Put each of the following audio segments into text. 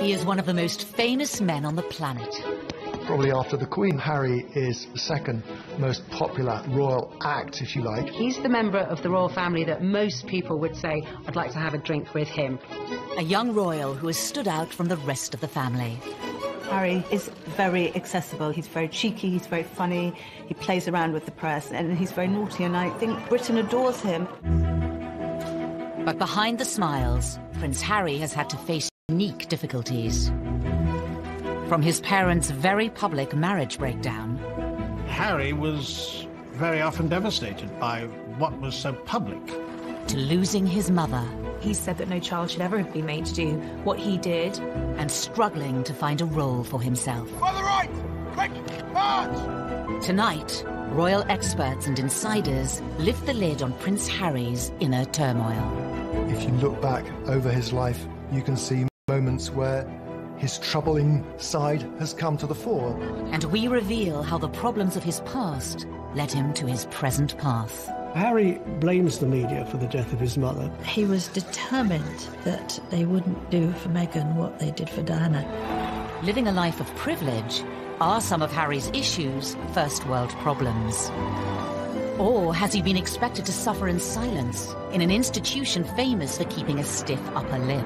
He is one of the most famous men on the planet. Probably after the Queen, Harry is the second most popular royal act, if you like. He's the member of the royal family that most people would say, I'd like to have a drink with him. A young royal who has stood out from the rest of the family. Harry is very accessible. He's very cheeky, he's very funny, he plays around with the press, and he's very naughty, and I think Britain adores him. But behind the smiles, Prince Harry has had to face unique difficulties. From his parents' very public marriage breakdown. Harry was very often devastated by what was so public. To losing his mother. He said that no child should ever be made to do what he did. And struggling to find a role for himself. On the right! Quick! March! Tonight, royal experts and insiders lift the lid on Prince Harry's inner turmoil. If you look back over his life, you can see moments where his troubling side has come to the fore. And we reveal how the problems of his past led him to his present path. Harry blames the media for the death of his mother. He was determined that they wouldn't do for Meghan what they did for Diana. Living a life of privilege, are some of Harry's issues first world problems? Or has he been expected to suffer in silence in an institution famous for keeping a stiff upper lip?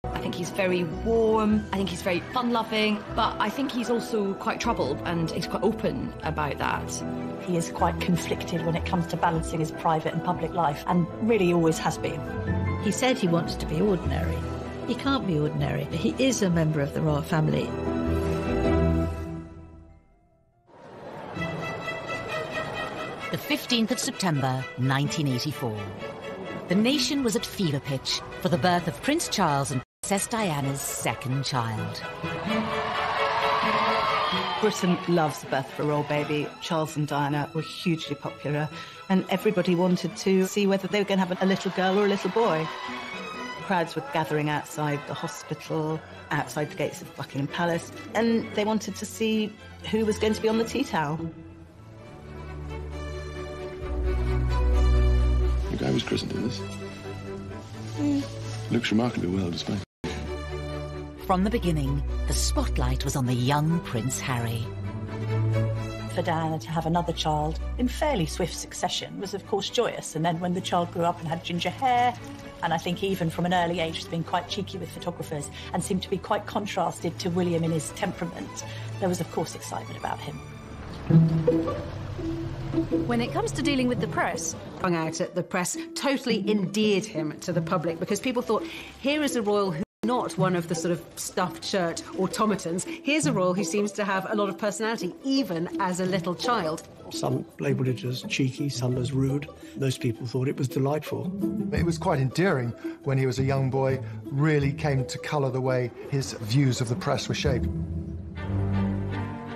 I think he's very warm, I think he's very fun-loving, but I think he's also quite troubled and he's quite open about that. He is quite conflicted when it comes to balancing his private and public life, and really always has been. He said he wants to be ordinary. He can't be ordinary. He is a member of the royal family. The 15th of September, 1984. The nation was at fever pitch for the birth of Prince Charles and Princess Diana's second child. Britain loves the birth of a royal baby. Charles and Diana were hugely popular, and everybody wanted to see whether they were going to have a little girl or a little boy. Crowds were gathering outside the hospital, outside the gates of Buckingham Palace, and they wanted to see who was going to be on the tea towel. The guy was christened in this. Looks remarkably well displayed. From the beginning, the spotlight was on the young Prince Harry. For Diana to have another child in fairly swift succession was, of course, joyous. And then when the child grew up and had ginger hair, and I think even from an early age has been quite cheeky with photographers and seemed to be quite contrasted to William in his temperament, there was, of course, excitement about him. When it comes to dealing with the press, hung out at the press totally endeared him to the public because people thought, here is a royal who's not one of the sort of stuffed shirt automatons. Here's a royal who seems to have a lot of personality, even as a little child. Some labelled it as cheeky, some as rude. Those people thought it was delightful. It was quite endearing when he was a young boy, really came to colour the way his views of the press were shaped.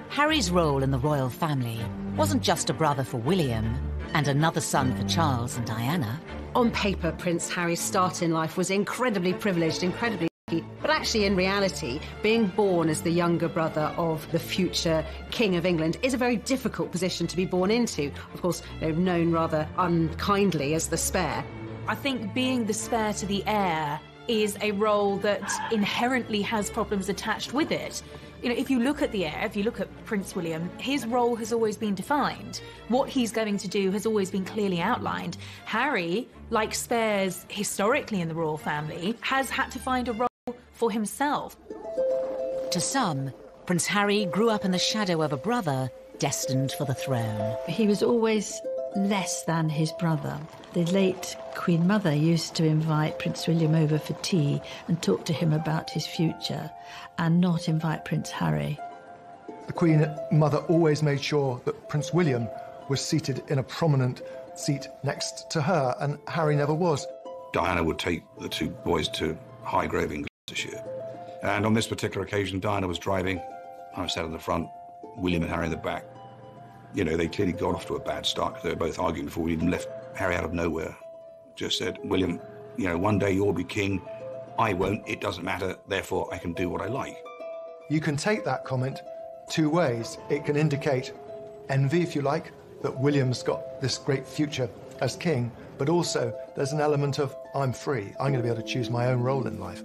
Harry's role in the royal family wasn't just a brother for William and another son for Charles and Diana. On paper, Prince Harry's start in life was incredibly privileged, incredibly lucky, but actually in reality, being born as the younger brother of the future King of England is a very difficult position to be born into. Of course, they're known rather unkindly as the spare. I think being the spare to the heir is a role that inherently has problems attached with it. You know, if you look at the heir, if you look at Prince William, his role has always been defined. What he's going to do has always been clearly outlined. Harry, like spares historically in the royal family, has had to find a role for himself. To some, Prince Harry grew up in the shadow of a brother destined for the throne. He was always less than his brother. The late Queen Mother used to invite Prince William over for tea and talk to him about his future and not invite Prince Harry. The Queen Mother always made sure that Prince William was seated in a prominent seat next to her, and Harry never was. Diana would take the two boys to Highgrove in Gloucestershire. And on this particular occasion, Diana was driving. I was sat in the front, William and Harry in the back. You know, they clearly got off to a bad start because they were both arguing before we even left. Harry out of nowhere just said, William, you know, one day you'll be king. I won't. It doesn't matter. Therefore, I can do what I like. You can take that comment two ways. It can indicate envy, if you like, that William's got this great future as king, but also there's an element of, I'm free. I'm going to be able to choose my own role in life.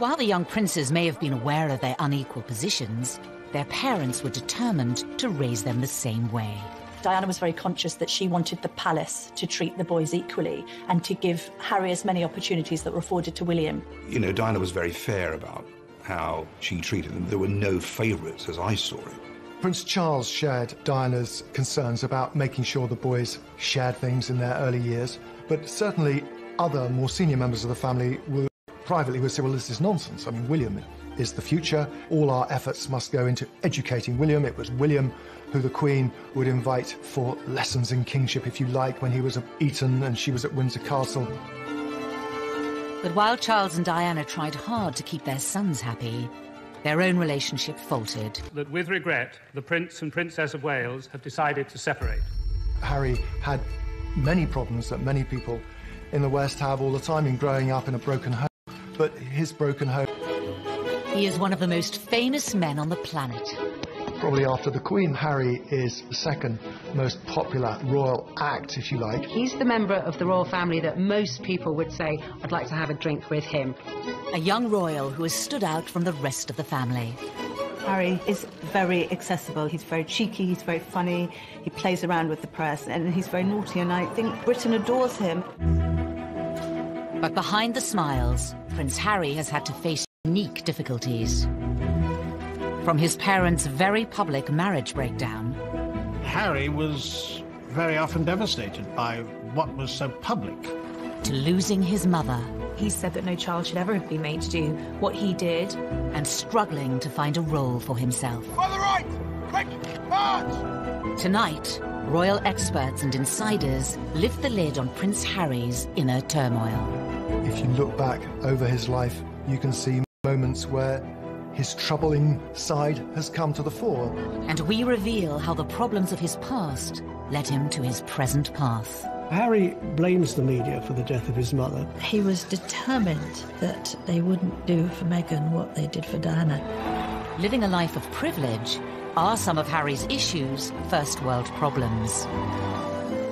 While the young princes may have been aware of their unequal positions, their parents were determined to raise them the same way. Diana was very conscious that she wanted the palace to treat the boys equally and to give Harry as many opportunities that were afforded to William. You know, Diana was very fair about how she treated them. There were no favourites, as I saw it. Prince Charles shared Diana's concerns about making sure the boys shared things in their early years, but certainly other more senior members of the family privately would say, well, this is nonsense. I mean, William is the future. All our efforts must go into educating William. It was William who the Queen would invite for lessons in kingship, if you like, when he was at Eton and she was at Windsor Castle. But while Charles and Diana tried hard to keep their sons happy, their own relationship faltered. That with regret, the Prince and Princess of Wales have decided to separate. Harry had many problems that many people in the West have all the time in growing up in a broken home, but his broken home... He is one of the most famous men on the planet. Probably after the Queen, Harry is the second most popular royal act, if you like. He's the member of the royal family that most people would say, I'd like to have a drink with him. A young royal who has stood out from the rest of the family. Harry is very accessible. He's very cheeky, he's very funny, he plays around with the press, and he's very naughty, and I think Britain adores him. But behind the smiles, Prince Harry has had to face unique difficulties. From his parents' very public marriage breakdown. Harry was very often devastated by what was so public. To losing his mother. He said that no child should ever have been made to do what he did. And struggling to find a role for himself. On the right! Quick! March! Tonight, royal experts and insiders lift the lid on Prince Harry's inner turmoil. If you look back over his life, you can see moments where his troubling side has come to the fore. And we reveal how the problems of his past led him to his present path. Harry blames the media for the death of his mother. He was determined that they wouldn't do for Meghan what they did for Diana. Living a life of privilege, are some of Harry's issues first world problems?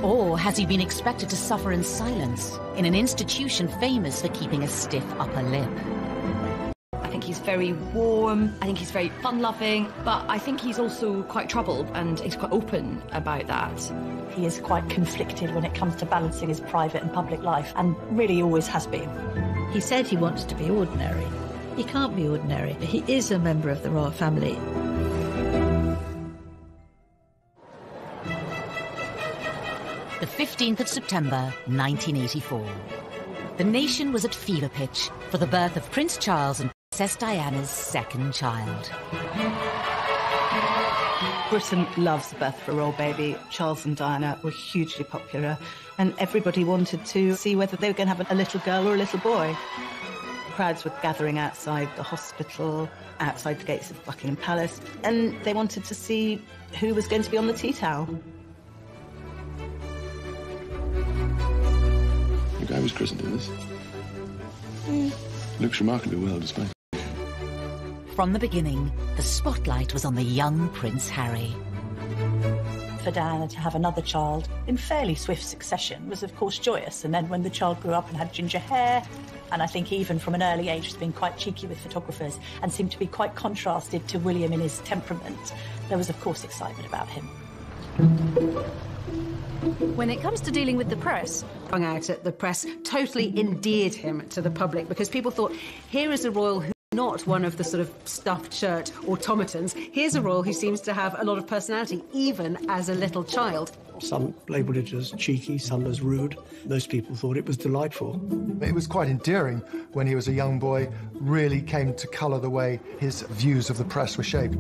Or has he been expected to suffer in silence in an institution famous for keeping a stiff upper lip? I think he's very warm, I think he's very fun-loving, but I think he's also quite troubled and he's quite open about that. He is quite conflicted when it comes to balancing his private and public life, and really always has been. He said he wants to be ordinary. He can't be ordinary. He is a member of the royal family. The 15th of September, 1984. The nation was at fever pitch for the birth of Prince Charles and Princess Diana's second child. Britain loves the birth of a royal baby. Charles and Diana were hugely popular, and everybody wanted to see whether they were going to have a little girl or a little boy. Crowds were gathering outside the hospital, outside the gates of Buckingham Palace, and they wanted to see who was going to be on the tea towel. The guy was christened in this. Looks remarkably well displayed. From the beginning, the spotlight was on the young Prince Harry. For Diana to have another child in fairly swift succession was, of course, joyous. And then when the child grew up and had ginger hair, and I think even from an early age has been quite cheeky with photographers and seemed to be quite contrasted to William in his temperament, there was, of course, excitement about him. When it comes to dealing with the press, hung out at the press totally endeared him to the public because people thought, here is a royal who's not one of the sort of stuffed shirt automatons. Here's a royal who seems to have a lot of personality, even as a little child. Some labelled it as cheeky, some as rude. Most people thought it was delightful. It was quite endearing when he was a young boy, really came to colour the way his views of the press were shaped.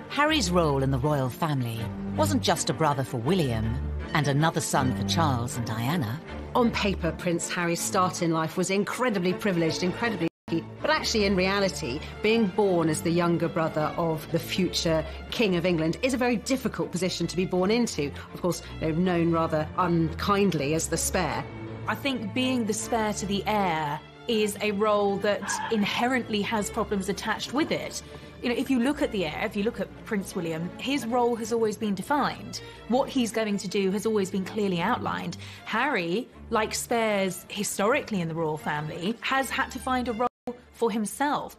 Harry's role in the royal family wasn't just a brother for William and another son for Charles and Diana. On paper, Prince Harry's start in life was incredibly privileged, incredibly lucky, but actually in reality, being born as the younger brother of the future King of England is a very difficult position to be born into. Of course, they're known rather unkindly as the spare. I think being the spare to the heir is a role that inherently has problems attached with it. You know, if you look at the heir, if you look at Prince William, his role has always been defined. What he's going to do has always been clearly outlined. Harry, like spares historically in the royal family, has had to find a role for himself.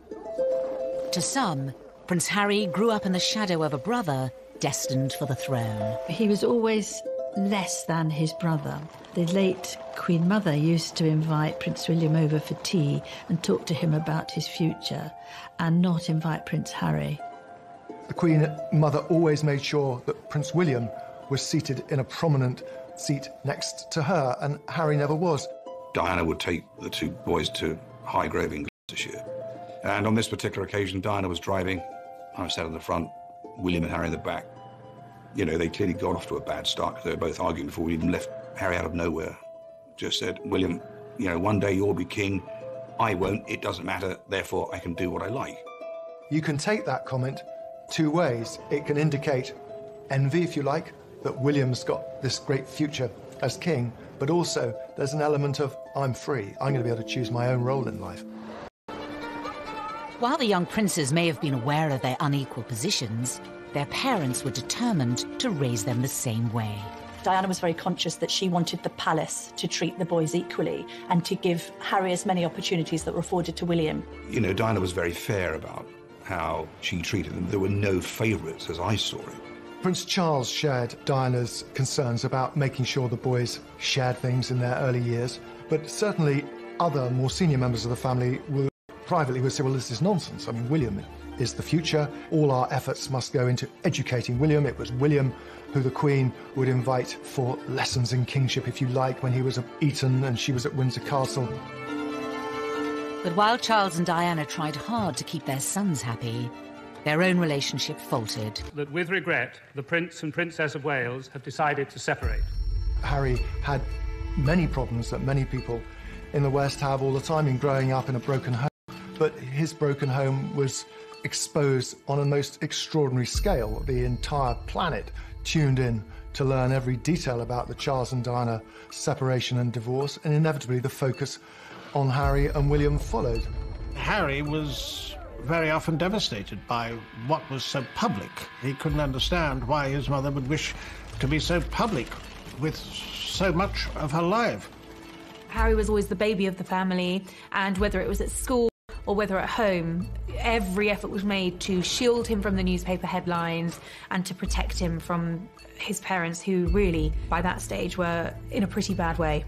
To some, Prince Harry grew up in the shadow of a brother destined for the throne. He was always less than his brother. The late Queen Mother used to invite Prince William over for tea and talk to him about his future, and not invite Prince Harry. The Queen Mother always made sure that Prince William was seated in a prominent seat next to her, and Harry never was. Diana would take the two boys to Highgrove in Gloucestershire. And on this particular occasion, Diana was driving. I was sat in the front, William and Harry in the back. You know, they clearly got off to a bad start because they were both arguing before William left Harry out of nowhere. Just said, William, you know, one day you'll be king. I won't. It doesn't matter. Therefore, I can do what I like. You can take that comment two ways. It can indicate envy, if you like, that William's got this great future as king, but also there's an element of, I'm free. I'm going to be able to choose my own role in life. While the young princes may have been aware of their unequal positions, their parents were determined to raise them the same way. Diana was very conscious that she wanted the palace to treat the boys equally and to give Harry as many opportunities that were afforded to William. You know, Diana was very fair about how she treated them. There were no favourites, as I saw it. Prince Charles shared Diana's concerns about making sure the boys shared things in their early years, but certainly other more senior members of the family would privately say, well, this is nonsense. I mean, William is the future. All our efforts must go into educating William. It was William who the Queen would invite for lessons in kingship, if you like, when he was at Eton and she was at Windsor Castle. But while Charles and Diana tried hard to keep their sons happy, their own relationship faltered. That with regret, the Prince and Princess of Wales have decided to separate. Harry had many problems that many people in the West have all the time in growing up in a broken home. But his broken home was exposed on a most extraordinary scale. The entire planet tuned in to learn every detail about the Charles and Diana separation and divorce, and inevitably the focus on Harry and William followed. Harry was very often devastated by what was so public. He couldn't understand why his mother would wish to be so public with so much of her life. Harry was always the baby of the family, and whether it was at school or whether at home, every effort was made to shield him from the newspaper headlines and to protect him from his parents, who really, by that stage, were in a pretty bad way.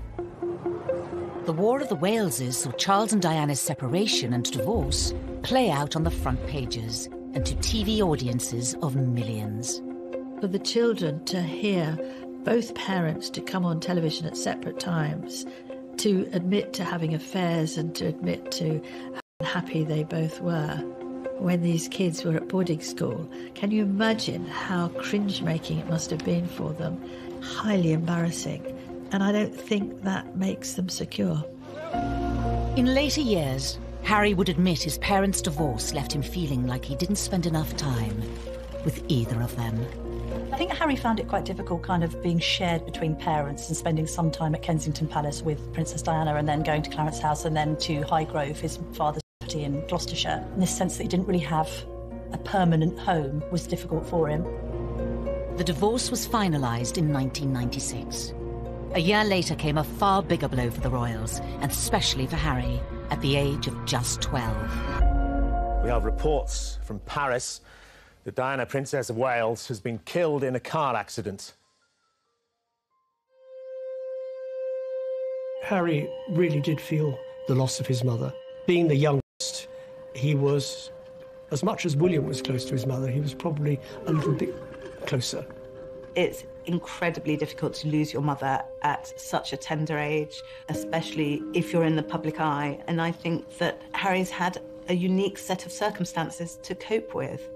The War of the Waleses saw Charles and Diana's separation and divorce play out on the front pages and to TV audiences of millions. For the children to hear both parents to come on television at separate times, to admit to having affairs and to admit to happy they both were when these kids were at boarding school. Can you imagine how cringe-making it must have been for them? Highly embarrassing. And I don't think that makes them secure. In later years, Harry would admit his parents' divorce left him feeling like he didn't spend enough time with either of them. I think Harry found it quite difficult kind of being shared between parents and spending some time at Kensington Palace with Princess Diana and then going to Clarence House and then to Highgrove, his father's property in Gloucestershire. In this sense that he didn't really have a permanent home was difficult for him. The divorce was finalised in 1996. A year later came a far bigger blow for the royals, and especially for Harry, at the age of just 12. We have reports from Paris that Diana, Princess of Wales, has been killed in a car accident. Harry really did feel the loss of his mother. Being the youngest, he was, as much as William was close to his mother, he was probably a little bit closer. It's incredibly difficult to lose your mother at such a tender age, especially if you're in the public eye. And I think that Harry's had a unique set of circumstances to cope with.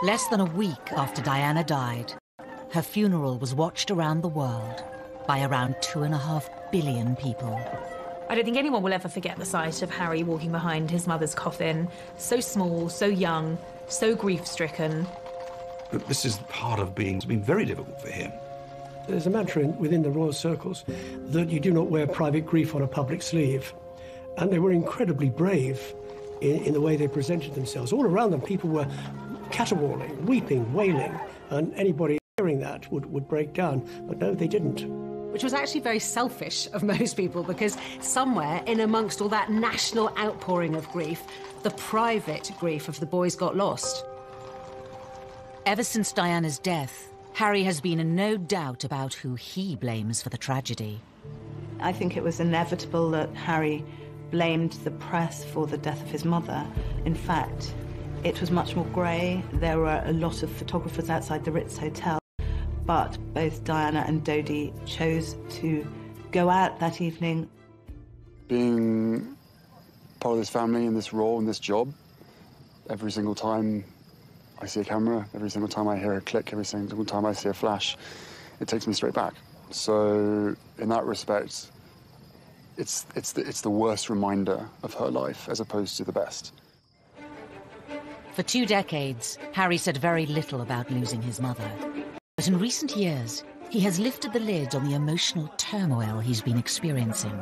Less than a week after Diana died, her funeral was watched around the world by around 2.5 billion people. I don't think anyone will ever forget the sight of Harry walking behind his mother's coffin, so small, so young, so grief-stricken. But this is part of being, it's been very difficult for him There's a mantra within the royal circles that you do not wear private grief on a public sleeve. And they were incredibly brave in the way they presented themselves. All around them, people were caterwauling, weeping, wailing, and anybody hearing that would break down. But no, they didn't. Which was actually very selfish of most people, because somewhere in amongst all that national outpouring of grief, the private grief of the boys got lost. Ever since Diana's death, Harry has been in no doubt about who he blames for the tragedy. I think it was inevitable that Harry blamed the press for the death of his mother. In fact, it was much more grey. There were a lot of photographers outside the Ritz Hotel, but both Diana and Dodi chose to go out that evening. Being part of this family in this role, in this job, every single time I see a camera, every single time I hear a click, every single time I see a flash, it takes me straight back. So in that respect, it's the worst reminder of her life as opposed to the best. For 2 decades, Harry said very little about losing his mother. But in recent years, he has lifted the lid on the emotional turmoil he's been experiencing.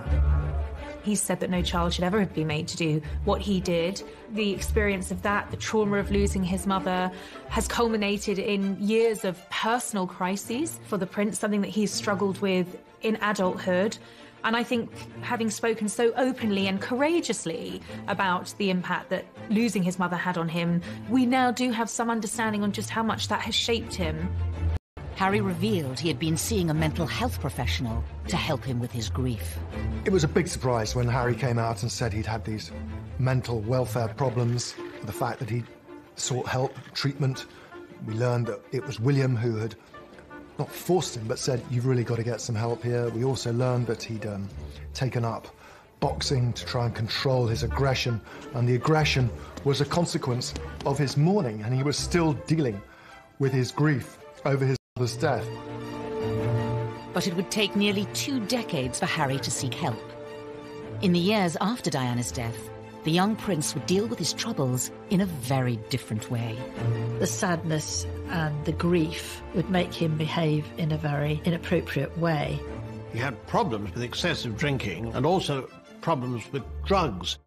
He said that no child should ever be made to do what he did. The experience of that, the trauma of losing his mother, has culminated in years of personal crises for the prince, something that he's struggled with in adulthood. And I think, having spoken so openly and courageously about the impact that losing his mother had on him, we now do have some understanding on just how much that has shaped him. Harry revealed he had been seeing a mental health professional to help him with his grief. It was a big surprise when Harry came out and said he'd had these mental welfare problems, the fact that he sought help, treatment. We learned that it was William who had not forced him, but said, you've really got to get some help here. We also learned that he'd taken up boxing to try and control his aggression, and the aggression was a consequence of his mourning, and he was still dealing with his grief over his mother's death. But it would take nearly 2 decades for Harry to seek help. In the years after Diana's death, the young prince would deal with his troubles in a very different way. The sadness and the grief would make him behave in a very inappropriate way. He had problems with excessive drinking and also problems with drugs.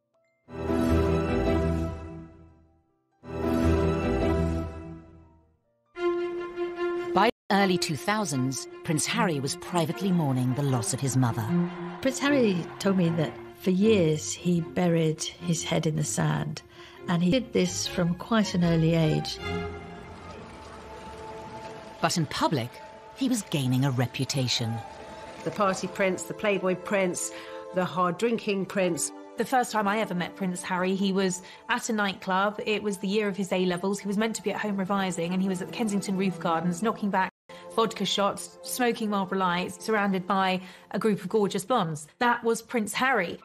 By the early 2000s, Prince Harry was privately mourning the loss of his mother. Prince Harry told me that for years he buried his head in the sand, and he did this from quite an early age. But in public, he was gaining a reputation. The party prince, the playboy prince, the hard-drinking prince. The first time I ever met Prince Harry, he was at a nightclub. It was the year of his A-levels. He was meant to be at home revising, and he was at the Kensington Roof Gardens, knocking back vodka shots, smoking Marlboro Lights, surrounded by a group of gorgeous blondes. That was Prince Harry.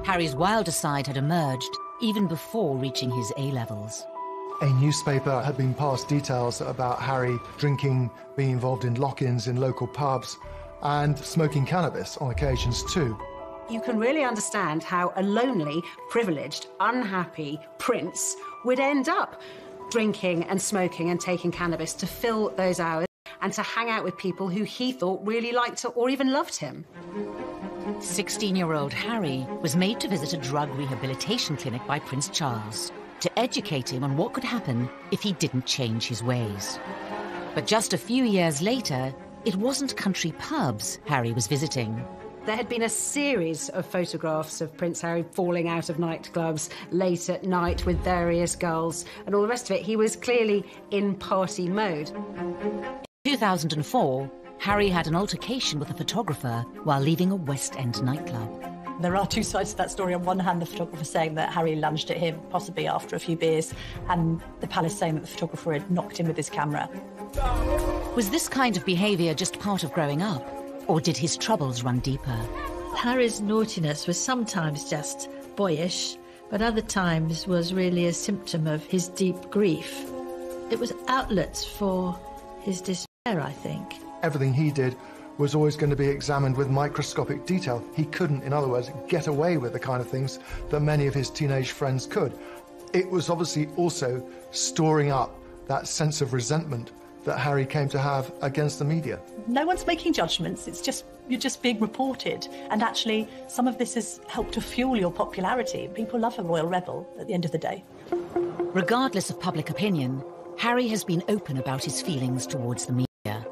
Harry's wilder side had emerged even before reaching his A-levels. A newspaper had been passed details about Harry drinking, being involved in lock-ins in local pubs, and smoking cannabis on occasions too. You can really understand how a lonely, privileged, unhappy prince would end up drinking and smoking and taking cannabis to fill those hours and to hang out with people who he thought really liked or even loved him. 16-year-old Harry was made to visit a drug rehabilitation clinic by Prince Charles to educate him on what could happen if he didn't change his ways. But just a few years later, it wasn't country pubs Harry was visiting. There had been a series of photographs of Prince Harry falling out of nightclubs late at night with various girls and all the rest of it. He was clearly in party mode. In 2004, Harry had an altercation with a photographer while leaving a West End nightclub. There are 2 sides to that story. On one hand, the photographer saying that Harry lunged at him, possibly after a few beers, and the palace saying that the photographer had knocked him with his camera. Was this kind of behaviour just part of growing up? Or did his troubles run deeper? Harry's naughtiness was sometimes just boyish, but other times was really a symptom of his deep grief. It was outlets for his despair, I think. Everything he did was always going to be examined with microscopic detail. He couldn't, in other words, get away with the kind of things that many of his teenage friends could. It was obviously also storing up that sense of resentment that Harry came to have against the media. No one's making judgments, you're just being reported. And actually, some of this has helped to fuel your popularity. People love a royal rebel at the end of the day. Regardless of public opinion, Harry has been open about his feelings towards the media.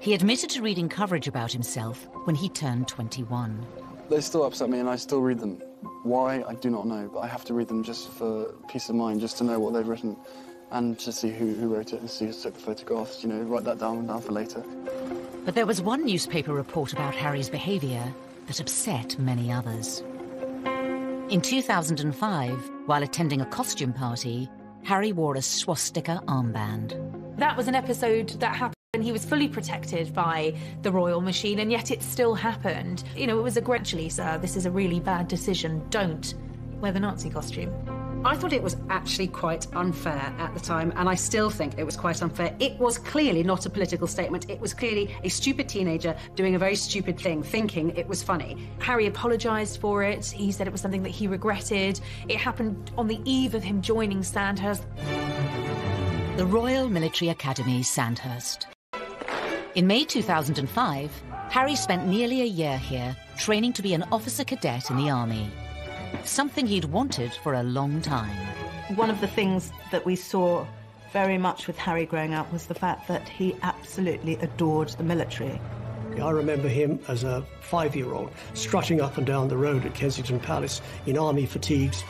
He admitted to reading coverage about himself when he turned 21. They still upset me and I still read them. Why, I do not know, but I have to read them just for peace of mind, just to know what they've written and to see who wrote it and see who took the photographs, write that down for later. But there was one newspaper report about Harry's behaviour that upset many others. In 2005, while attending a costume party, Harry wore a swastika armband. That was an episode that happened and he was fully protected by the royal machine, and yet it still happened. It was actually, sir, this is a really bad decision. Don't wear the Nazi costume. I thought it was actually quite unfair at the time, and I still think it was quite unfair. It was clearly not a political statement. It was clearly a stupid teenager doing a very stupid thing, thinking it was funny. Harry apologised for it. He said it was something that he regretted. It happened on the eve of him joining Sandhurst. The Royal Military Academy, Sandhurst. In May 2005, Harry spent nearly a year here, training to be an officer cadet in the army. Something he'd wanted for a long time. One of the things that we saw very much with Harry growing up was the fact that he absolutely adored the military. I remember him as a 5-year-old strutting up and down the road at Kensington Palace in army fatigues.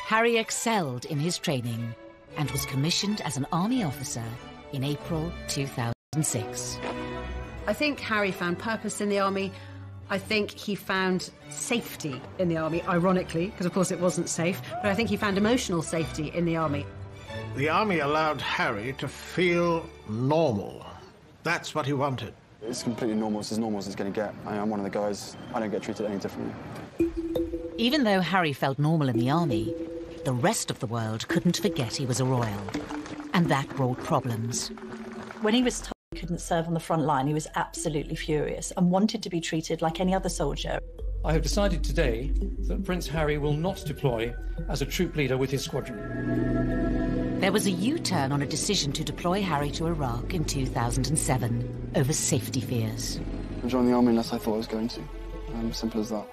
Harry excelled in his training and was commissioned as an army officer in April 2006. I think Harry found purpose in the army. I think he found safety in the army, ironically, because of course it wasn't safe, but I think he found emotional safety in the army. The army allowed Harry to feel normal. That's what he wanted. It's completely normal. It's as normal as it's going to get. I'm one of the guys. I don't get treated any differently. Even though Harry felt normal in the army, the rest of the world couldn't forget he was a royal. And that brought problems. When he was told he couldn't serve on the front line, he was absolutely furious and wanted to be treated like any other soldier. I have decided today that Prince Harry will not deploy as a troop leader with his squadron. There was a U-turn on a decision to deploy Harry to Iraq in 2007 over safety fears. I joined the army unless I thought I was going to. Simple as that.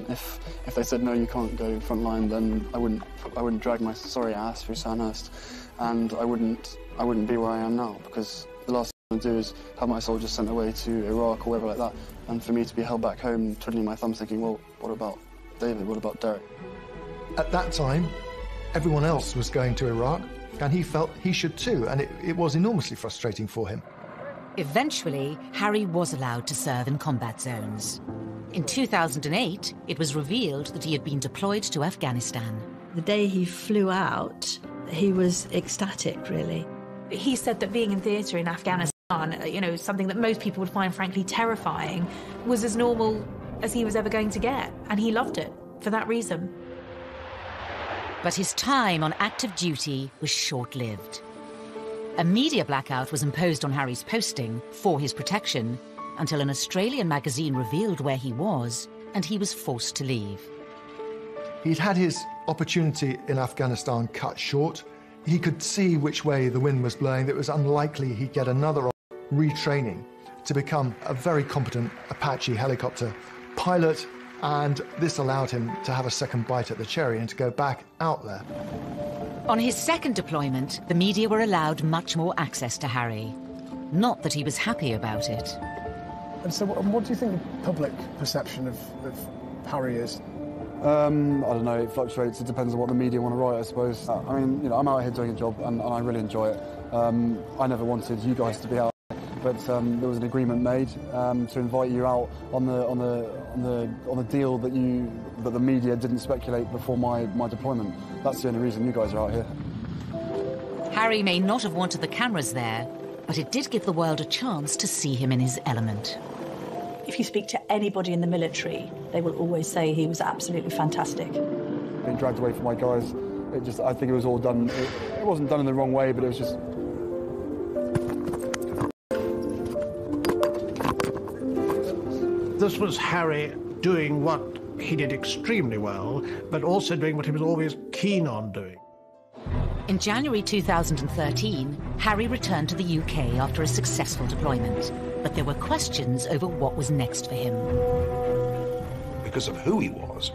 If they said no, you can't go front line, then I wouldn't drag my sorry ass through Sandhurst, and I wouldn't be where I am now, because the last thing I do is have my soldiers sent away to Iraq or wherever like that, and for me to be held back home, twiddling my thumbs, thinking, well, what about David? What about Derek? At that time, everyone else was going to Iraq, and he felt he should too, and it was enormously frustrating for him. Eventually, Harry was allowed to serve in combat zones. In 2008, it was revealed that he had been deployed to Afghanistan. The day he flew out, he was ecstatic, really. He said that being in theatre in Afghanistan, something that most people would find frankly terrifying, was as normal as he was ever going to get, and he loved it for that reason. But his time on active duty was short-lived. A media blackout was imposed on Harry's posting for his protection until an Australian magazine revealed where he was, and he was forced to leave. He'd had his opportunity in Afghanistan cut short. He could see which way the wind was blowing, that it was unlikely he'd get another retraining to become a very competent Apache helicopter pilot, and this allowed him to have a second bite at the cherry and to go back out there. On his second deployment, the media were allowed much more access to Harry. Not that he was happy about it. And so what do you think the public perception of Harry is? I don't know, it fluctuates. It depends on what the media want to write, I suppose. I'm out here doing a job and I really enjoy it. I never wanted you guys to be out, but there was an agreement made to invite you out on the deal that the media didn't speculate before my deployment. That's the only reason you guys are out here. Harry may not have wanted the cameras there, but it did give the world a chance to see him in his element. If you speak to anybody in the military, they will always say he was absolutely fantastic. Being dragged away from my guys, I think it was all done. It wasn't done in the wrong way, but it was just. This was Harry doing what he did extremely well, but also doing what he was always keen on doing. In January 2013, Harry returned to the UK after a successful deployment, but there were questions over what was next for him. Because of who he was,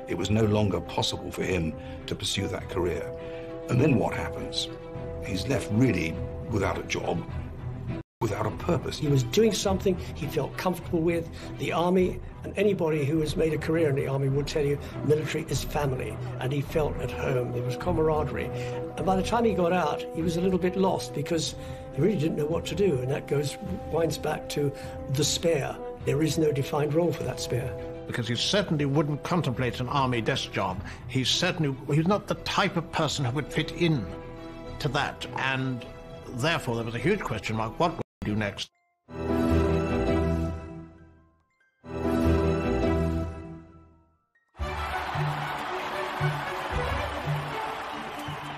it was no longer possible for him to pursue that career. And then what happens? He's left really without a job, without a purpose. He was doing something he felt comfortable with. The army, and anybody who has made a career in the army will tell you military is family, and he felt at home. There was camaraderie. And by the time he got out, he was a little bit lost because he really didn't know what to do, and that winds back to the spare. There is no defined role for that spare. Because he certainly wouldn't contemplate an army desk job. He's not the type of person who would fit in to that, and therefore there was a huge question mark, what would he do next?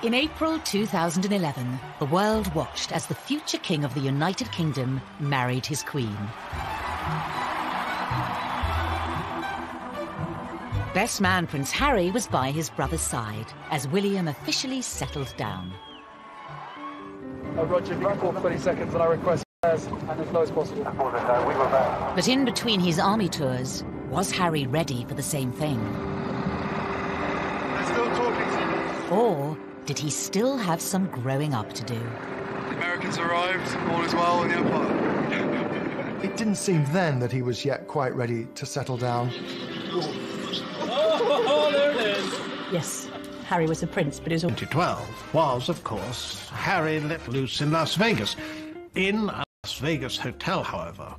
In April 2011, the world watched as the future King of the United Kingdom married his Queen. Best man Prince Harry was by his brother's side as William officially settled down. Roger, if you can call 20 seconds and I request prayers and as low as possible. But in between his army tours, was Harry ready for the same thing? They're still talking to you. Or did he still have some growing up to do? The Americans arrived, all is well in the Empire. It didn't seem then that he was yet quite ready to settle down. Oh, there it is. Yes, Harry was a prince, but his 2012 was, of course, Harry let loose in Las Vegas. In a Las Vegas hotel, however,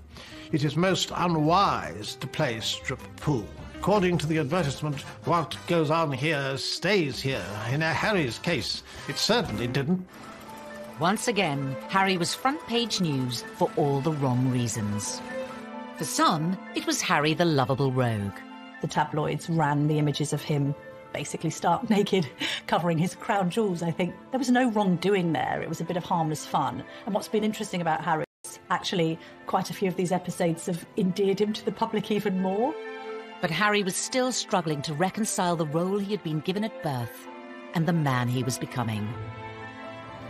it is most unwise to play strip pool. According to the advertisement, what goes on here stays here. In Harry's case, it certainly didn't. Once again, Harry was front-page news for all the wrong reasons. For some, it was Harry the lovable rogue. The tabloids ran the images of him basically stark naked, covering his crown jewels, I think. There was no wrongdoing there. It was a bit of harmless fun. And what's been interesting about Harry is actually quite a few of these episodes have endeared him to the public even more. But Harry was still struggling to reconcile the role he had been given at birth and the man he was becoming.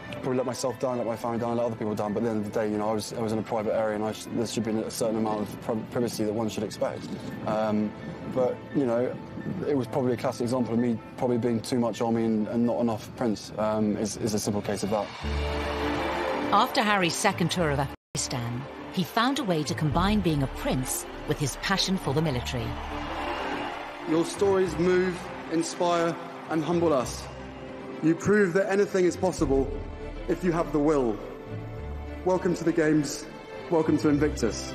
I probably let myself down, let my family down, let other people down, but at the end of the day, you know, I was in a private area and there should be a certain amount of privacy that one should expect. But, you know, it was probably a classic example of me probably being too much army and not enough prince, is a simple case of that. After Harry's second tour of Afghanistan, he found a way to combine being a prince with his passion for the military. Your stories move, inspire and humble us. You prove that anything is possible if you have the will. Welcome to the Games. Welcome to Invictus.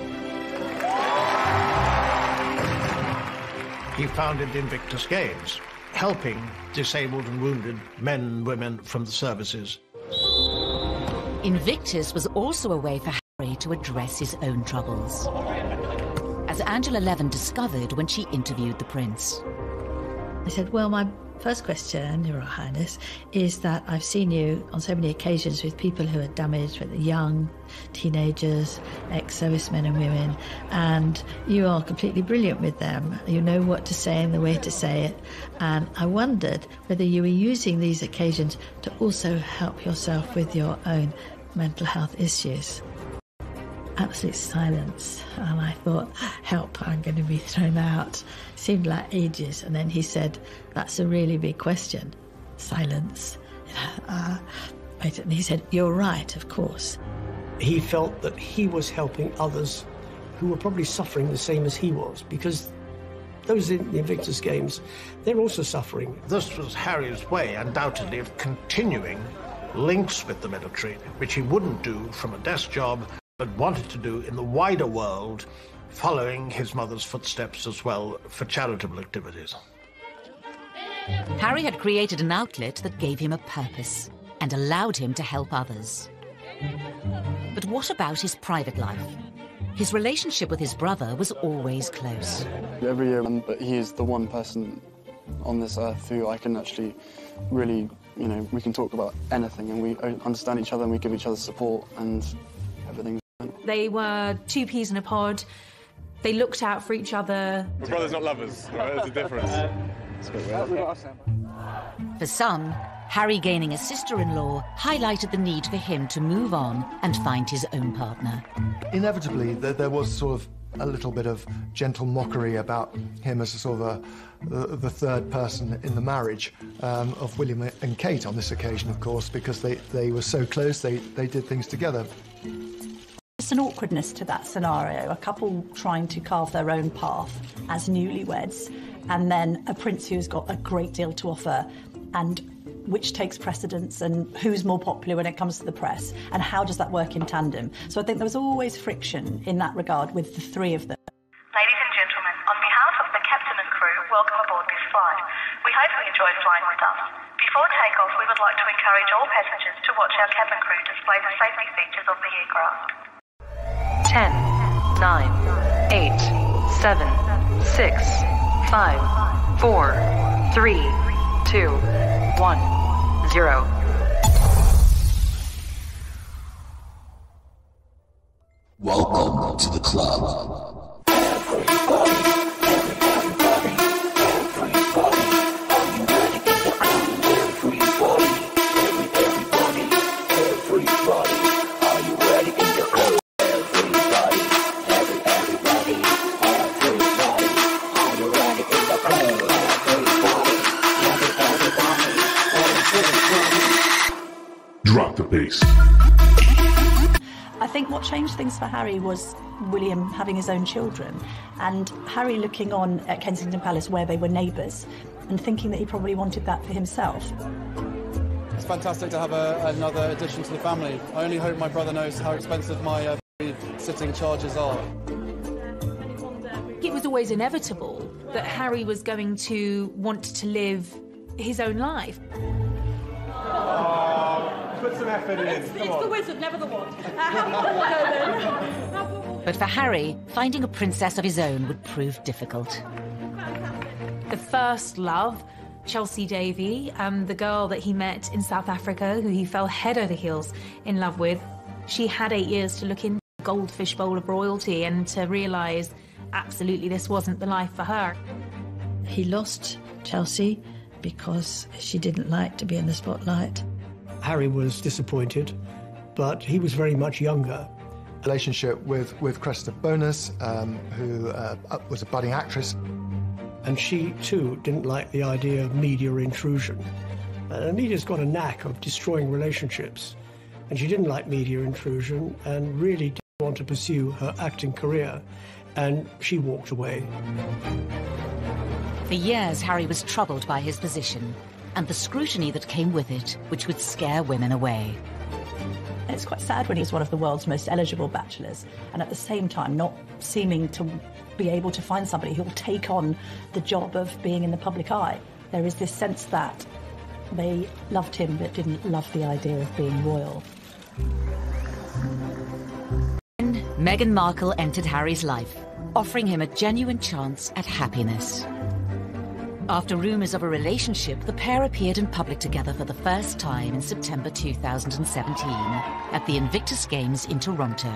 He founded the Invictus Games, helping disabled and wounded men and women from the services. Invictus was also a way for Harry to address his own troubles, as Angela Levin discovered when she interviewed the prince. I said, well, my first question, Your Highness, is that I've seen you on so many occasions with people who are damaged, with young teenagers, ex-servicemen and women, and you are completely brilliant with them. You know what to say and the way to say it. And I wondered whether you were using these occasions to also help yourself with your own mental health issues. Absolute silence, and I thought, help, I'm going to be thrown out. Seemed like ages, and then he said, that's a really big question. Silence. And he said, you're right, of course. He felt that he was helping others who were probably suffering the same as he was, because those in the Invictus Games, they're also suffering. This was Harry's way, undoubtedly, of continuing links with the military, which he wouldn't do from a desk job, but wanted to do in the wider world, following his mother's footsteps as well for charitable activities. Harry had created an outlet that gave him a purpose and allowed him to help others. But what about his private life? His relationship with his brother was always close. Every year, but he is the one person on this earth who I can actually really, you know, we can talk about anything and we understand each other and we give each other support and everything. They were two peas in a pod. They looked out for each other. We're brothers, not lovers, right? There's a difference. For some, Harry gaining a sister-in-law highlighted the need for him to move on and find his own partner. Inevitably, there was sort of a little bit of gentle mockery about him as a sort of the third person in the marriage of William and Kate on this occasion, of course, because they were so close, they did things together. There's an awkwardness to that scenario, a couple trying to carve their own path as newlyweds, and then a prince who's got a great deal to offer, and which takes precedence, and who's more popular when it comes to the press, and how does that work in tandem? So I think there was always friction in that regard with the three of them. Ladies and gentlemen, on behalf of the captain and crew, welcome aboard this flight. We hope you enjoy flying with us. Before takeoff, we would like to encourage all passengers to watch our cabin crew display the safety features of the aircraft. 10, 9, 8, 7, 6, 5, 4, 3, 2, 1, 0. Welcome to the club. Drop the bass. I think what changed things for Harry was William having his own children, and Harry looking on at Kensington Palace where they were neighbours and thinking that he probably wanted that for himself. It's fantastic to have another addition to the family. I only hope my brother knows how expensive my sitting charges are. It was always inevitable that Harry was going to want to live his own life. Put some effort in. It's the wizard, never the wand. But for Harry, finding a princess of his own would prove difficult. The first love, Chelsea Davy, the girl that he met in South Africa, who he fell head over heels in love with, she had 8 years to look into the goldfish bowl of royalty and to realise absolutely this wasn't the life for her. He lost Chelsea because she didn't like to be in the spotlight. Harry was disappointed, but he was very much younger. Relationship with Cressida Bonus, who was a budding actress. And she, too, didn't like the idea of media intrusion. Media's got a knack of destroying relationships, and she didn't like media intrusion and really didn't want to pursue her acting career, and she walked away. For years, Harry was troubled by his position and the scrutiny that came with it, which would scare women away. It's quite sad when he's one of the world's most eligible bachelors, and at the same time not seeming to be able to find somebody who will take on the job of being in the public eye. There is this sense that they loved him but didn't love the idea of being royal. Then Meghan Markle entered Harry's life, offering him a genuine chance at happiness. After rumours of a relationship, the pair appeared in public together for the first time in September 2017 at the Invictus Games in Toronto.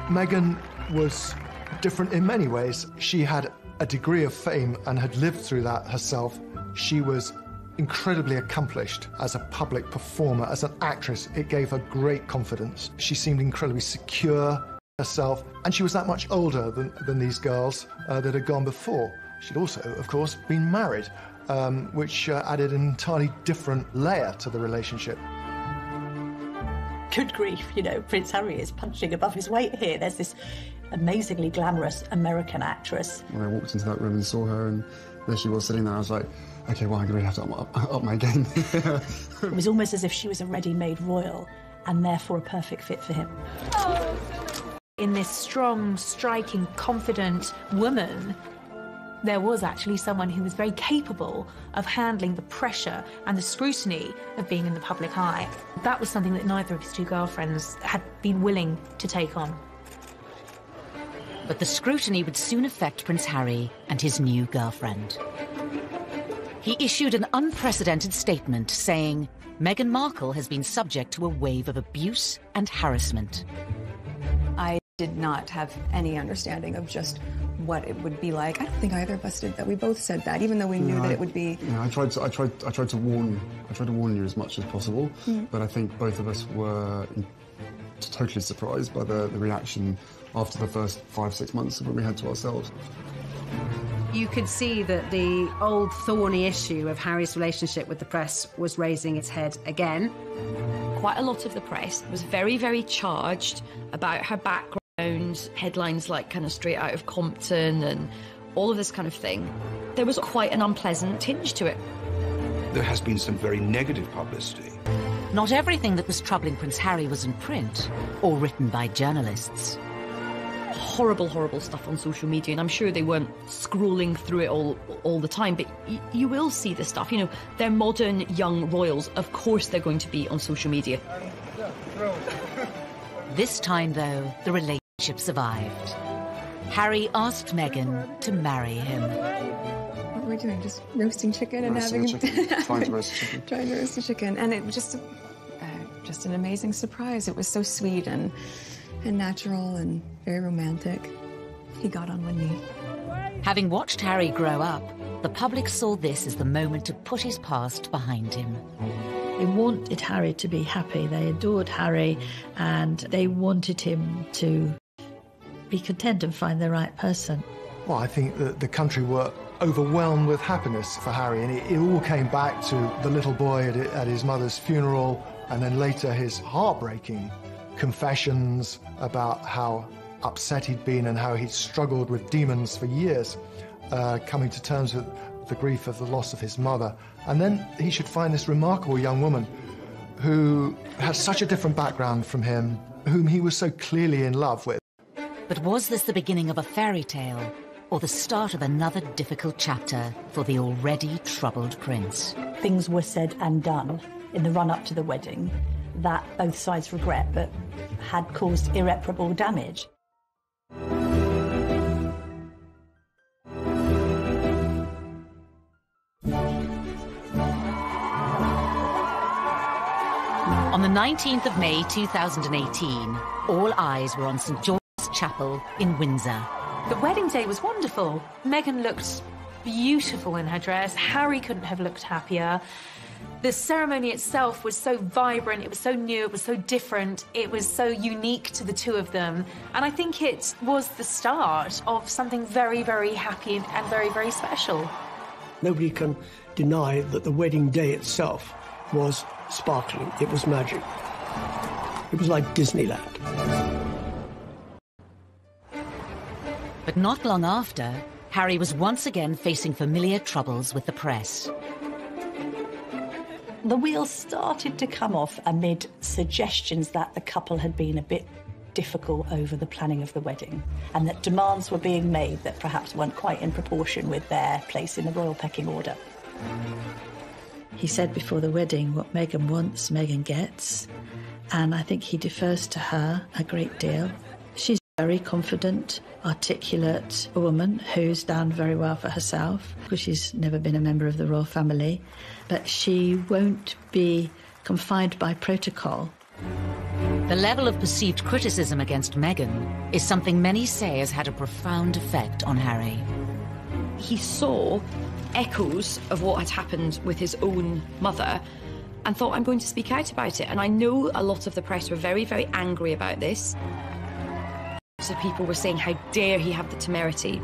Meghan was different in many ways. She had a degree of fame and had lived through that herself. She was incredibly accomplished as a public performer, as an actress. It gave her great confidence. She seemed incredibly secure herself, and she was that much older than these girls that had gone before. She'd also, of course, been married, which added an entirely different layer to the relationship. Good grief, you know, Prince Harry is punching above his weight here. There's this amazingly glamorous American actress. When I walked into that room and saw her, and there she was sitting there, I was like, OK, well, I'm going to have to up my game. It was almost as if she was a ready-made royal, and therefore a perfect fit for him. In this strong, striking, confident woman, there was actually someone who was very capable of handling the pressure and the scrutiny of being in the public eye. That was something that neither of his two girlfriends had been willing to take on. But the scrutiny would soon affect Prince Harry and his new girlfriend. He issued an unprecedented statement saying, Meghan Markle has been subject to a wave of abuse and harassment. I did not have any understanding of just what it would be like. I don't think either of us did that. We both said that, even though we knew that it would be. Yeah, I tried to warn you as much as possible, but I think both of us were totally surprised by the reaction after the first 5-6 months when we had to ourselves. You could see that the old thorny issue of Harry's relationship with the press was raising its head again. Quite a lot of the press was very, very charged about her background, headlines like kind of straight out of Compton and all of this kind of thing. There was quite an unpleasant tinge to it. There has been some very negative publicity. Not everything that was troubling Prince Harry was in print or written by journalists. Horrible, horrible stuff on social media, and I'm sure they weren't scrolling through it all the time, but you will see the stuff. You know, they're modern young royals. Of course they're going to be on social media. This time, though, the relationship survived. Harry asked Meghan to marry him. What were we doing? Just roasting chicken and having Trying to roast chicken. Trying to roast a chicken, and it was just an amazing surprise. It was so sweet and natural and very romantic. He got on one knee. Having watched Harry grow up, the public saw this as the moment to put his past behind him. They wanted Harry to be happy. They adored Harry, and they wanted him to be content and find the right person. Well, I think that the country were overwhelmed with happiness for Harry, and it all came back to the little boy at his mother's funeral, and then later his heartbreaking confessions about how upset he'd been and how he'd struggled with demons for years, coming to terms with the grief of the loss of his mother. And then he should find this remarkable young woman who has such a different background from him, whom he was so clearly in love with. But was this the beginning of a fairy tale, or the start of another difficult chapter for the already troubled prince? Things were said and done in the run-up to the wedding that both sides regret, but had caused irreparable damage. On the 19th of May 2018, all eyes were on St George's Chapel in Windsor. The wedding day was wonderful. Meghan looked beautiful in her dress. Harry couldn't have looked happier. The ceremony itself was so vibrant, it was so new, it was so different, it was so unique to the two of them. And I think it was the start of something very, very happy and very, very special. Nobody can deny that the wedding day itself was sparkling. It was magic. It was like Disneyland. But not long after, Harry was once again facing familiar troubles with the press. The wheels started to come off amid suggestions that the couple had been a bit difficult over the planning of the wedding, and that demands were being made that perhaps weren't quite in proportion with their place in the royal pecking order. He said before the wedding, what Meghan wants, Meghan gets, and I think he defers to her a great deal. She's a very confident, articulate woman who's done very well for herself, because she's never been a member of the royal family, but she won't be confined by protocol. The level of perceived criticism against Meghan is something many say has had a profound effect on Harry. He saw echoes of what had happened with his own mother and thought, I'm going to speak out about it. And I know a lot of the press were very, very angry about this. So people were saying, how dare he have the temerity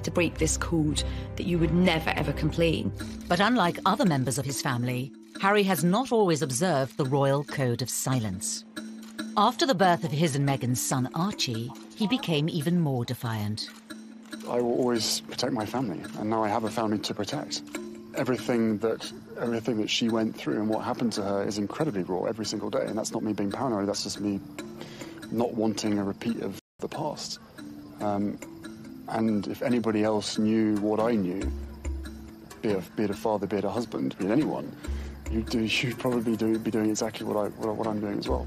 to break this code, that you would never, ever complain. But unlike other members of his family, Harry has not always observed the royal code of silence. After the birth of his and Meghan's son Archie, he became even more defiant. I will always protect my family, and now I have a family to protect. Everything that she went through and what happened to her is incredibly raw every single day, and that's not me being paranoid, that's just me not wanting a repeat of the past. And if anybody else knew what I knew, be it a father, be it a husband, be it anyone, you'd probably be doing exactly what I'm doing as well.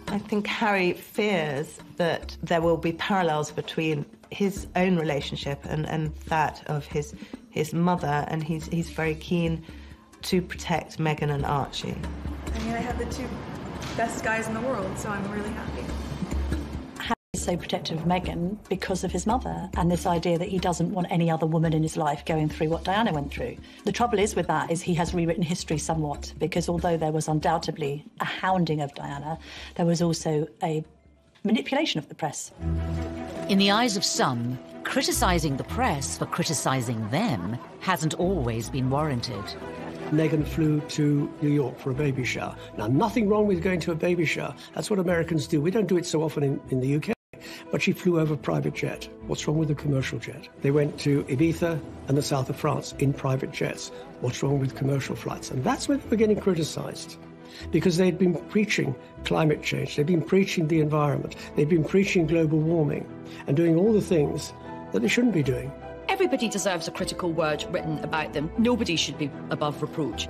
I think Harry fears that there will be parallels between his own relationship and that of his mother, and he's very keen to protect Meghan and Archie. I mean, I have the two best guys in the world, so I'm really happy. Harry so protective of Meghan because of his mother and this idea that he doesn't want any other woman in his life going through what Diana went through. The trouble is with that is he has rewritten history somewhat, because although there was undoubtedly a hounding of Diana, there was also a manipulation of the press. In the eyes of some, criticising the press for criticising them hasn't always been warranted. Meghan flew to New York for a baby shower. Now, nothing wrong with going to a baby shower. That's what Americans do. We don't do it so often in the UK. But she flew over a private jet. What's wrong with a commercial jet? They went to Ibiza and the south of France in private jets. What's wrong with commercial flights? And that's when they were getting criticised, because they'd been preaching climate change, they'd been preaching the environment, they'd been preaching global warming and doing all the things that they shouldn't be doing. Everybody deserves a critical word written about them. Nobody should be above reproach.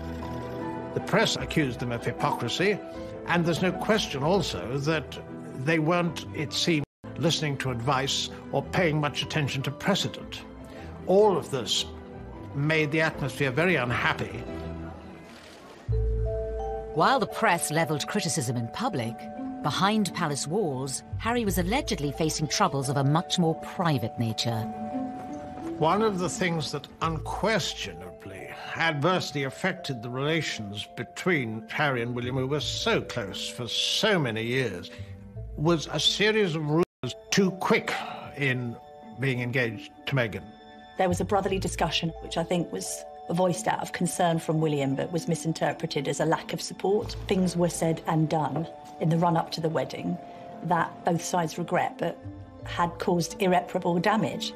The press accused them of hypocrisy, and there's no question also that they weren't, it seemed, listening to advice or paying much attention to precedent. All of this made the atmosphere very unhappy. While the press levelled criticism in public, behind palace walls, Harry was allegedly facing troubles of a much more private nature. One of the things that unquestionably adversely affected the relations between Harry and William, who were so close for so many years, was a series of rumours too quick in being engaged to Meghan. There was a brotherly discussion, which I think was voiced out of concern from William, but was misinterpreted as a lack of support. Things were said and done in the run-up to the wedding that both sides regret, but had caused irreparable damage.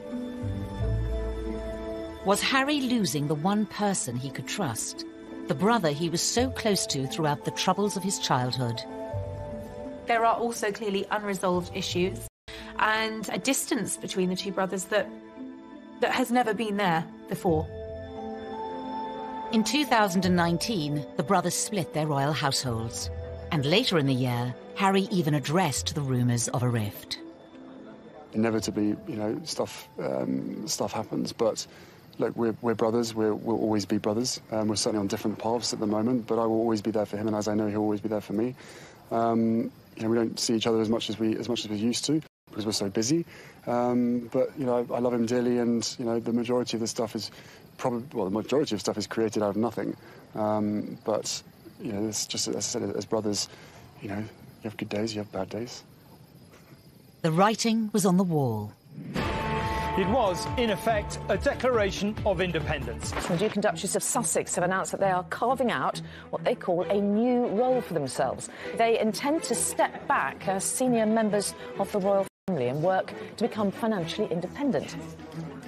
Was Harry losing the one person he could trust? The brother he was so close to throughout the troubles of his childhood? There are also clearly unresolved issues and a distance between the two brothers that has never been there before. In 2019, the brothers split their royal households. And later in the year, Harry even addressed the rumours of a rift. Inevitably, stuff happens, but look, we're brothers. We'll always be brothers. We're certainly on different paths at the moment, but I will always be there for him, and as I know, he'll always be there for me. We don't see each other as much as we used to because we're so busy. But I love him dearly, and the majority of the stuff is the majority of stuff is created out of nothing. But it's just, as I said, as brothers, you have good days, you have bad days. The writing was on the wall. It was, in effect, a declaration of independence. The Duke and Duchess of Sussex have announced that they are carving out what they call a new role for themselves. They intend to step back as senior members of the royal family and work to become financially independent.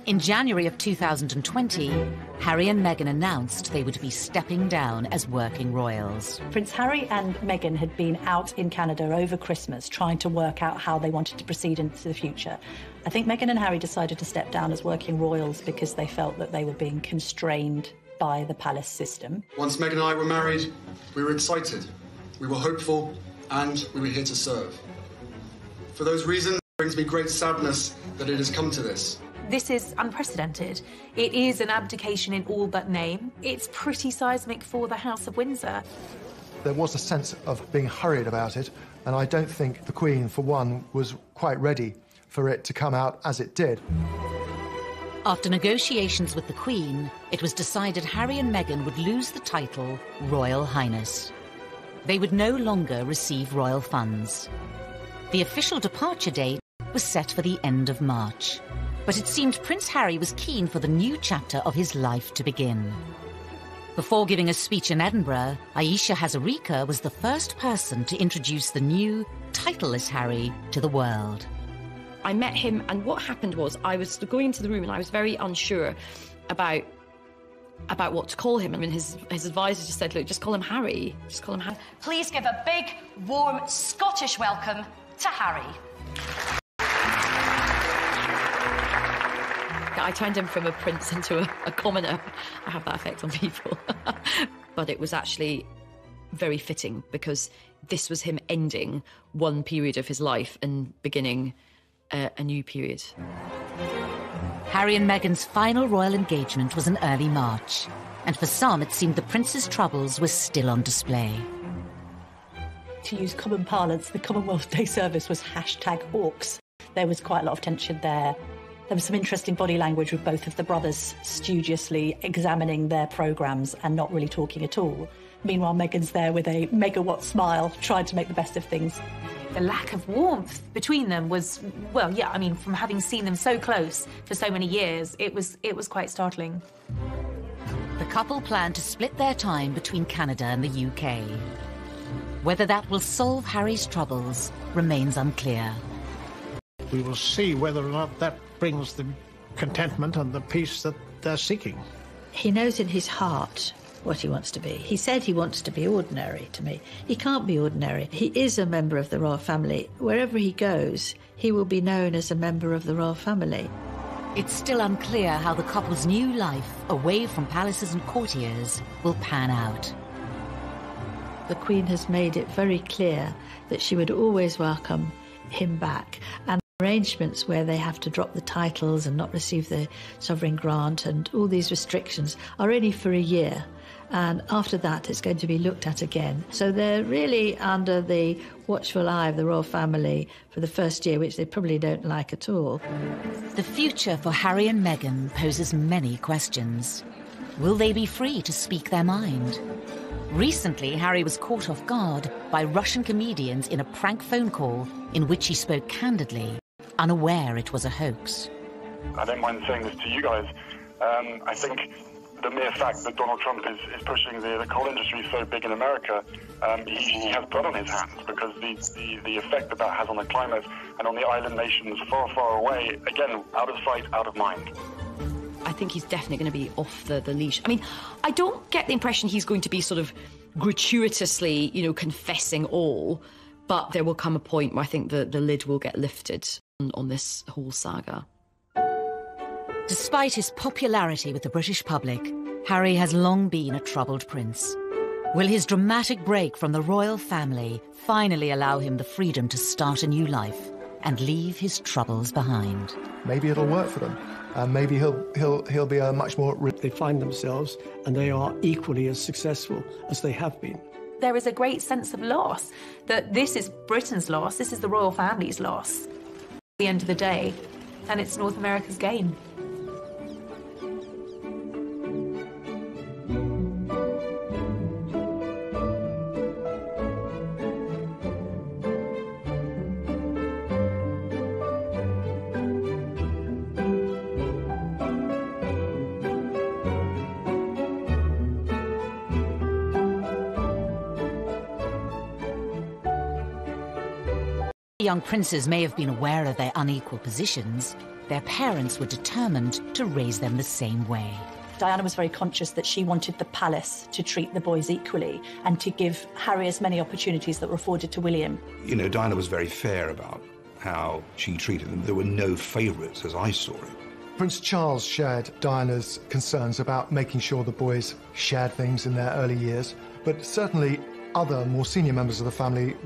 In January of 2020, Harry and Meghan announced they would be stepping down as working royals. Prince Harry and Meghan had been out in Canada over Christmas trying to work out how they wanted to proceed into the future. I think Meghan and Harry decided to step down as working royals because they felt that they were being constrained by the palace system. Once Meghan and I were married, we were excited, we were hopeful, and we were here to serve. For those reasons, it brings me great sadness that it has come to this. This is unprecedented. It is an abdication in all but name. It's pretty seismic for the House of Windsor. There was a sense of being hurried about it, and I don't think the Queen, for one, was quite ready for it to come out as it did. After negotiations with the Queen, it was decided Harry and Meghan would lose the title Royal Highness. They would no longer receive royal funds. The official departure date was set for the end of March. But it seemed Prince Harry was keen for the new chapter of his life to begin. Before giving a speech in Edinburgh, Aisha Hazarika was the first person to introduce the new, titleless Harry to the world. I met him, and what happened was I was going into the room and I was very unsure about what to call him. I mean, his advisor just said, look, just call him Harry. Just call him Harry. Please give a big, warm Scottish welcome to Harry. I turned him from a prince into a commoner. I have that effect on people. But it was actually very fitting because this was him ending one period of his life and beginning a new period. Harry and Meghan's final royal engagement was in early March, and for some it seemed the prince's troubles were still on display. To use common parlance, the Commonwealth Day service was #Hawks. There was quite a lot of tension there. There was some interesting body language with both of the brothers studiously examining their programmes and not really talking at all. Meanwhile, Meghan's there with a megawatt smile, trying to make the best of things. The lack of warmth between them was, well, yeah, I mean, from having seen them so close for so many years, it was quite startling. The couple plan to split their time between Canada and the UK. Whether that will solve Harry's troubles remains unclear. We will see whether or not that brings the contentment and the peace that they're seeking. He knows in his heart what he wants to be. He said he wants to be ordinary to me. He can't be ordinary. He is a member of the royal family. Wherever he goes, he will be known as a member of the royal family. It's still unclear how the couple's new life, away from palaces and courtiers, will pan out. The Queen has made it very clear that she would always welcome him back. And arrangements where they have to drop the titles and not receive the sovereign grant and all these restrictions are only for a year. And after that, it's going to be looked at again. So they're really under the watchful eye of the royal family for the first year, which they probably don't like at all. The future for Harry and Meghan poses many questions. Will they be free to speak their mind? Recently, Harry was caught off guard by Russian comedians in a prank phone call in which he spoke candidly, unaware it was a hoax. I don't mind saying this to you guys. I think the mere fact that Donald Trump is pushing the coal industry so big in America, he has blood on his hands, because the effect that has on the climate and on the island nations far, far away, again, out of sight, out of mind. I think he's definitely going to be off the leash. I mean, I don't get the impression he's going to be sort of gratuitously, confessing all, but there will come a point where I think the lid will get lifted on this whole saga. Despite his popularity with the British public, Harry has long been a troubled prince. Will his dramatic break from the royal family finally allow him the freedom to start a new life and leave his troubles behind? Maybe it'll work for them. Maybe he'll be a much more... They find themselves and they are equally as successful as they have been. There is a great sense of loss, that this is Britain's loss, this is the royal family's loss at the end of the day, and it's North America's gain. Young princes may have been aware of their unequal positions. Their parents were determined to raise them the same way. Diana was very conscious that she wanted the palace to treat the boys equally and to give Harry as many opportunities that were afforded to William. Diana was very fair about how she treated them. There were no favourites, as I saw it. Prince Charles shared Diana's concerns about making sure the boys shared things in their early years, but certainly other more senior members of the family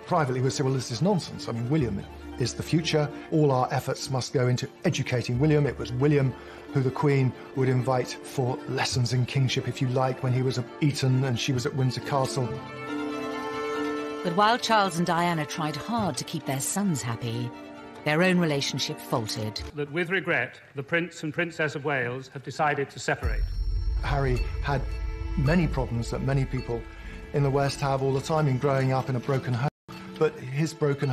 privately would say, well, this is nonsense. I mean, William is the future. All our efforts must go into educating William. It was William who the Queen would invite for lessons in kingship, if you like, when he was at Eton and she was at Windsor Castle. But while Charles and Diana tried hard to keep their sons happy, their own relationship faltered. That with regret, the Prince and Princess of Wales have decided to separate. Harry had many problems that many people in the West have all the time in growing up in a broken home. But his broken